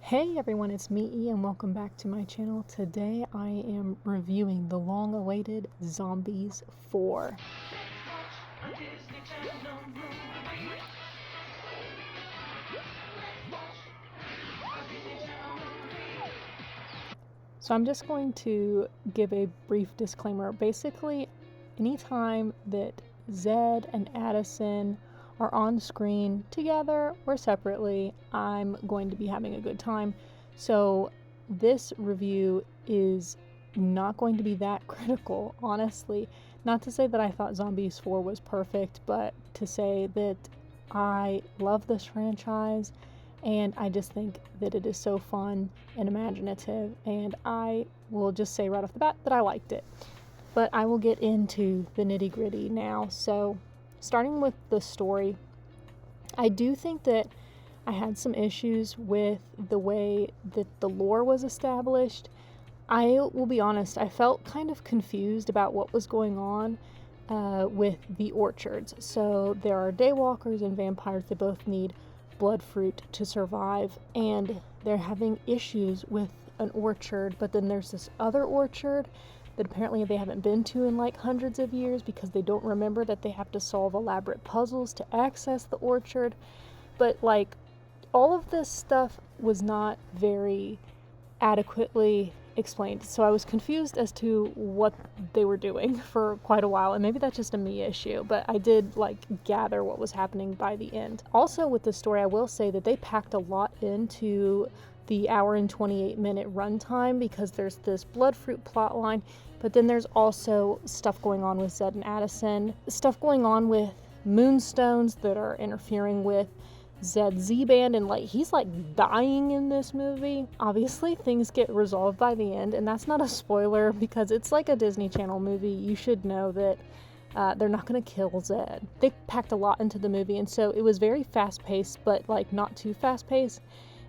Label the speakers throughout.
Speaker 1: Hey everyone, it's me E and welcome back to my channel. Today I am reviewing the long-awaited Zombies 4. So I'm just going to give a brief disclaimer. Basically, anytime that Zed and Addison are on screen together or separately, I'm going to be having a good time. So this review is not going to be that critical, honestly. Not to say that I thought Zombies 4 was perfect, but to say that I love this franchise and I just think that it is so fun and imaginative, and I will just say right off the bat that I liked it. But I will get into the nitty-gritty now. So starting with the story, I do think that I had some issues with the way that the lore was established. I will be honest, I felt kind of confused about what was going on with the orchards. So there are daywalkers and vampires that both need blood fruit to survive, and they're having issues with an orchard, but then there's this other orchard that apparently they haven't been to in like hundreds of years because they don't remember that they have to solve elaborate puzzles to access the orchard. But like, all of this stuff was not very adequately explained, so I was confused as to what they were doing for quite a while, and maybe that's just a me issue, but I did like gather what was happening by the end. Also with the story, I will say that they packed a lot into the hour and 28-minute runtime, because there's this blood fruit plot line, but then there's also stuff going on with Zed and Addison, stuff going on with moonstones that are interfering with Zed's Z-band, and like he's like dying in this movie. Obviously things get resolved by the end, and that's not a spoiler because it's like a Disney Channel movie. You should know that they're not going to kill Zed. They packed a lot into the movie, and so it was very fast-paced, but like not too fast-paced,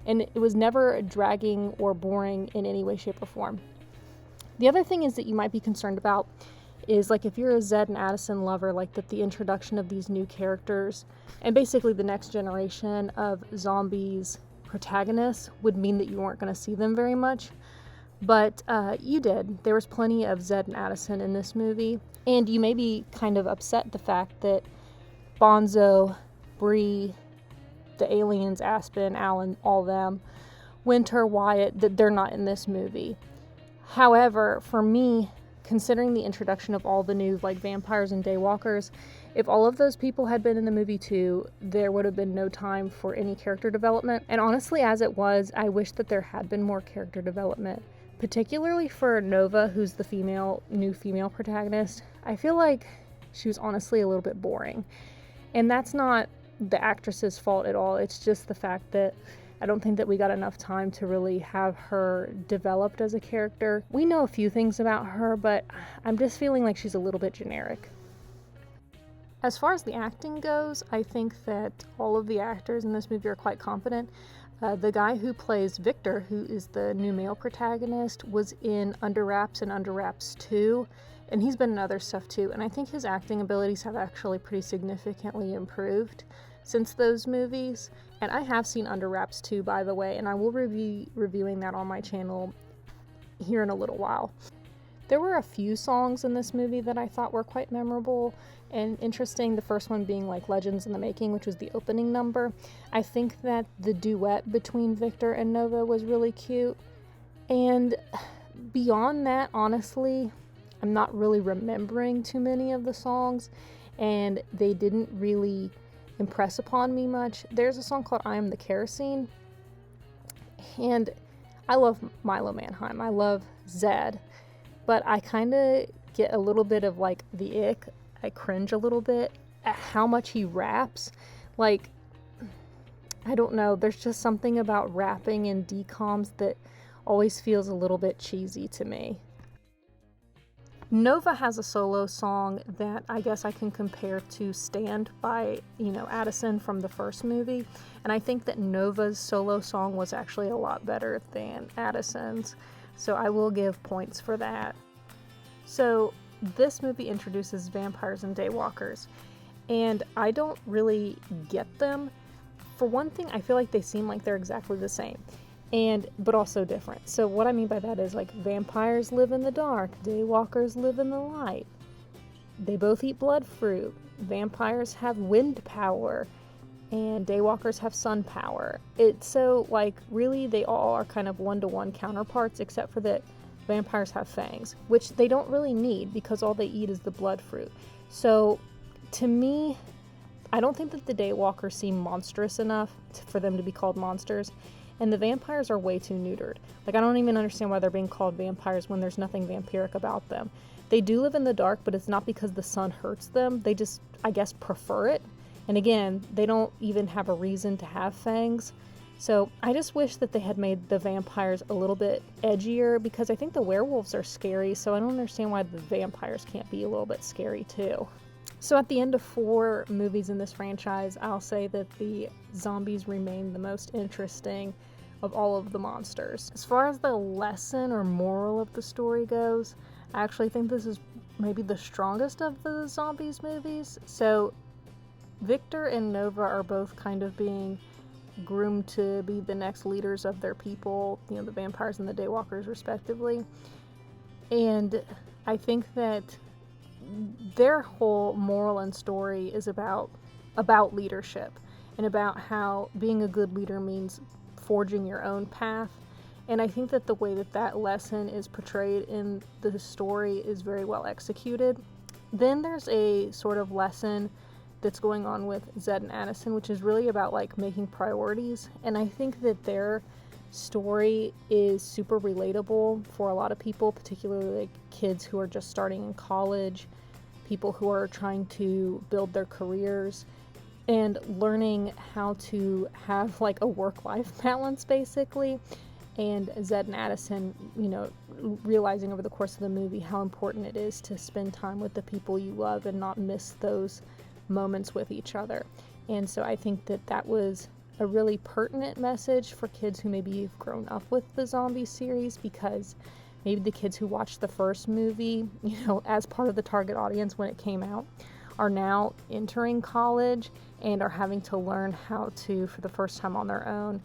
Speaker 1: and it was never dragging or boring in any way, shape, or form. The other thing is that you might be concerned about is like if you're a Zed and Addison lover, like that the introduction of these new characters and basically the next generation of zombies protagonists would mean that you weren't going to see them very much. But you did. There was plenty of Zed and Addison in this movie, and you may be kind of upset the fact that Bonzo, Bree, the aliens, Aspen, Alan, all them, Winter, Wyatt, that they're not in this movie. However, for me, considering the introduction of all the new like vampires and daywalkers, if all of those people had been in the movie too, there would have been no time for any character development. And honestly, as it was, I wish that there had been more character development, particularly for Nova, who's the new female protagonist. I feel like she was honestly a little bit boring, and that's not the actress's fault at all. It's just the fact that I don't think that we got enough time to really have her developed as a character. We know a few things about her, but I'm just feeling like she's a little bit generic. As far as the acting goes, I think that all of the actors in this movie are quite competent. The guy who plays Victor, who is the new male protagonist, was in Under Wraps and Under Wraps 2, and he's been in other stuff too, and I think his acting abilities have actually pretty significantly improved since those movies. And I have seen Under Wraps 2, by the way, and I will be reviewing that on my channel here in a little while. There were a few songs in this movie that I thought were quite memorable and interesting. The first one being like Legends in the Making, which was the opening number. I think that the duet between Victor and Nova was really cute. And beyond that, honestly, I'm not really remembering too many of the songs, and they didn't really impress upon me much. There's a song called I Am the Kerosene, and I love Milo Manheim. I love Zed, but I kind of get a little bit of like the ick. I cringe a little bit at how much he raps. Like, I don't know, there's just something about rapping in DCOMs that always feels a little bit cheesy to me. Nova has a solo song that I guess I can compare to Stand by, Addison from the first movie. And I think that Nova's solo song was actually a lot better than Addison's. So I will give points for that. So this movie introduces vampires and daywalkers, and I don't really get them. For one thing, I feel like they seem like they're exactly the same. but also different. So what I mean by that is, like, vampires live in the dark, daywalkers live in the light. They both eat blood fruit. Vampires have wind power, and daywalkers have sun power. It's so, like, really they all are kind of one-to-one counterparts, except for that vampires have fangs, which they don't really need because all they eat is the blood fruit. So to me, I don't think that the daywalkers seem monstrous enough for them to be called monsters, and the vampires are way too neutered. Like, I don't even understand why they're being called vampires when there's nothing vampiric about them. They do live in the dark, but it's not because the sun hurts them. They just, I guess, prefer it. And again, they don't even have a reason to have fangs. So I just wish that they had made the vampires a little bit edgier, because I think the werewolves are scary, so I don't understand why the vampires can't be a little bit scary too. So at the end of 4 movies in this franchise, I'll say that the zombies remain the most interesting of all of the monsters. As far as the lesson or moral of the story goes, I actually think this is maybe the strongest of the zombies movies. So Victor and Nova are both kind of being groomed to be the next leaders of their people, you know, the vampires and the daywalkers respectively. And I think that their whole moral and story is about leadership, and about how being a good leader means forging your own path. And I think that the way that that lesson is portrayed in the story is very well executed. Then there's a sort of lesson that's going on with Zed and Addison, which is really about, like, making priorities. And I think that their story is super relatable for a lot of people, particularly like kids who are just starting in college, people who are trying to build their careers, and learning how to have, like, a work-life balance, basically. And Zed and Addison, you know, realizing over the course of the movie how important it is to spend time with the people you love and not miss those moments with each other. And so I think that that was a really pertinent message for kids who maybe have grown up with the zombie series, because maybe the kids who watched the first movie, you know, as part of the target audience when it came out, are now entering college and are having to learn how to, for the first time on their own,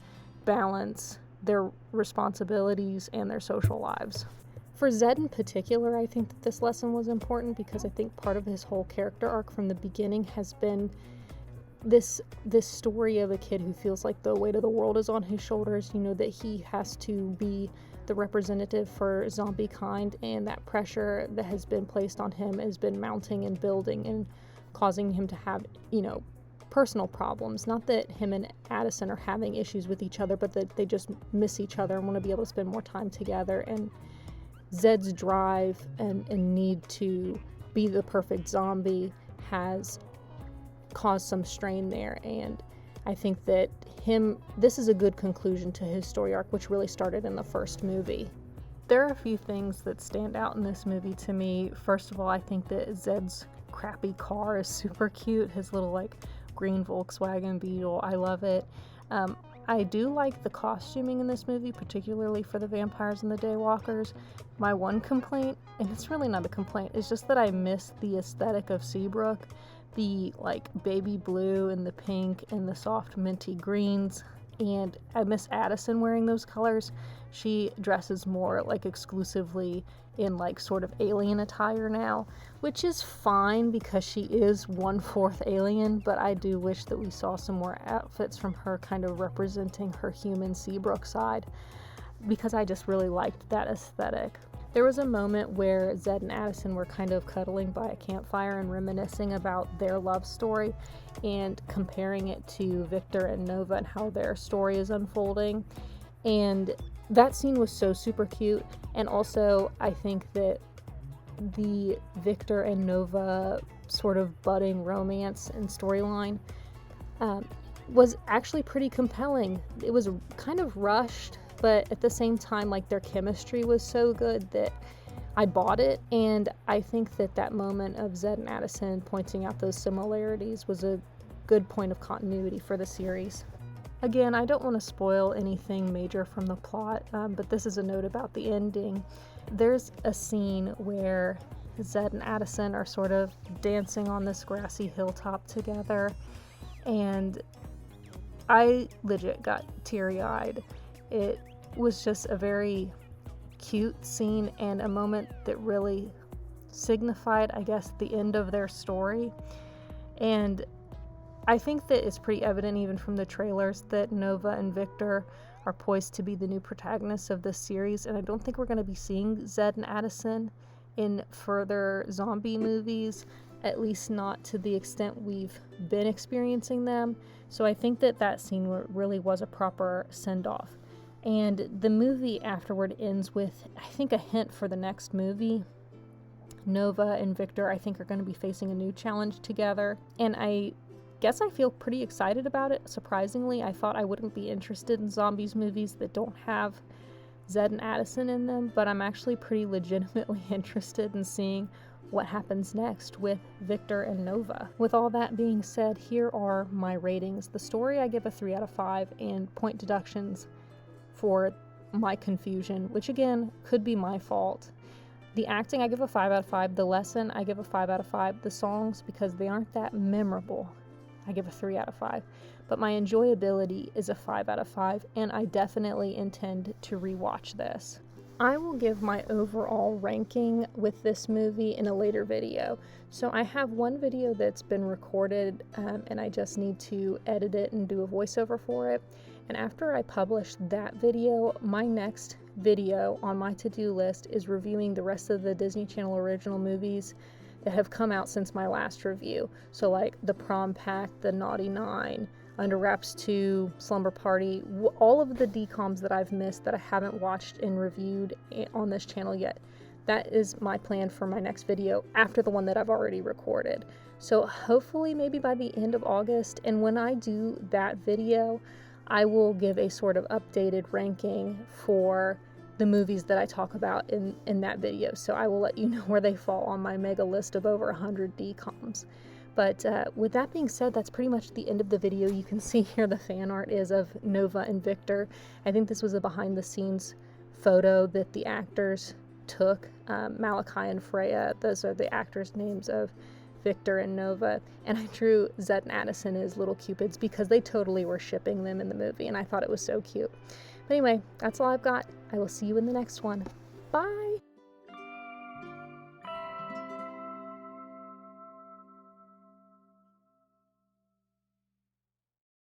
Speaker 1: balance their responsibilities and their social lives. For Zed in particular, I think that this lesson was important, because I think part of his whole character arc from the beginning has been this story of a kid who feels like the weight of the world is on his shoulders, you know, that he has to be the representative for zombie kind, and that pressure that has been placed on him has been mounting and building and causing him to have, you know, personal problems. Not that him and Addison are having issues with each other, but that they just miss each other and want to be able to spend more time together. And Zed's drive and need to be the perfect zombie has caused some strain there, and I think that this is a good conclusion to his story arc, which really started in the first movie. There are a few things that stand out in this movie to me. First of all, I think that Zed's crappy car is super cute. His little, like, green Volkswagen Beetle, I love it. I do like the costuming in this movie, particularly for the vampires and the daywalkers. My one complaint, and it's really not a complaint, is just that I miss the aesthetic of Seabrook. The, like, baby blue and the pink and the soft minty greens, and I miss Addison wearing those colors. She dresses more, like, exclusively in, like, sort of alien attire now, which is fine because she is 1/4 alien, but I do wish that we saw some more outfits from her kind of representing her human Seabrook side, because I just really liked that aesthetic. There was a moment where Zed and Addison were kind of cuddling by a campfire and reminiscing about their love story and comparing it to Victor and Nova and how their story is unfolding. And that scene was so super cute. And also, I think that the Victor and Nova sort of budding romance and storyline was actually pretty compelling. It was kind of rushed, but at the same time, like, their chemistry was so good that I bought it. And I think that that moment of Zed and Addison pointing out those similarities was a good point of continuity for the series. Again, I don't want to spoil anything major from the plot, but this is a note about the ending. There's a scene where Zed and Addison are sort of dancing on this grassy hilltop together, and I legit got teary-eyed. It was just a very cute scene and a moment that really signified, I guess, the end of their story. And I think that it's pretty evident even from the trailers that Nova and Victor are poised to be the new protagonists of this series, and I don't think we're going to be seeing Zed and Addison in further zombie movies, at least not to the extent we've been experiencing them. So I think that scene really was a proper send-off. And the movie afterward ends with, I think, a hint for the next movie. Nova and Victor, I think, are going to be facing a new challenge together, and I guess I feel pretty excited about it. Surprisingly, I thought I wouldn't be interested in zombies movies that don't have Zed and Addison in them, but I'm actually pretty legitimately interested in seeing what happens next with Victor and Nova. With all that being said, here are my ratings. The story I give a 3 out of 5, and point deductions for my confusion, which again could be my fault. The acting I give a 5 out of 5. The lesson I give a 5 out of 5. The songs, because they aren't that memorable, I give a 3 out of 5. But my enjoyability is a 5 out of 5, and I definitely intend to rewatch this. I will give my overall ranking with this movie in a later video. So I have one video that's been recorded, and I just need to edit it and do a voiceover for it. And after I publish that video, my next video on my to-do list is reviewing the rest of the Disney Channel original movies that have come out since my last review. So like The Prom Pact, The Naughty Nine, Under Wraps 2, Slumber Party, all of the DCOMs that I've missed that I haven't watched and reviewed on this channel yet. That is my plan for my next video after the one that I've already recorded. So hopefully maybe by the end of August, and when I do that video, I will give a sort of updated ranking for the movies that I talk about in that video. So I will let you know where they fall on my mega list of over 100 DCOMs. But with that being said, that's pretty much the end of the video. You can see here the fan art is of Nova and Victor. I think this was a behind the scenes photo that the actors took. Malachi and Freya, those are the actors' names of Victor and Nova. And I drew Zed and Addison as little cupids because they totally were shipping them in the movie, and I thought it was so cute. But anyway, that's all I've got. I will see you in the next one. Bye!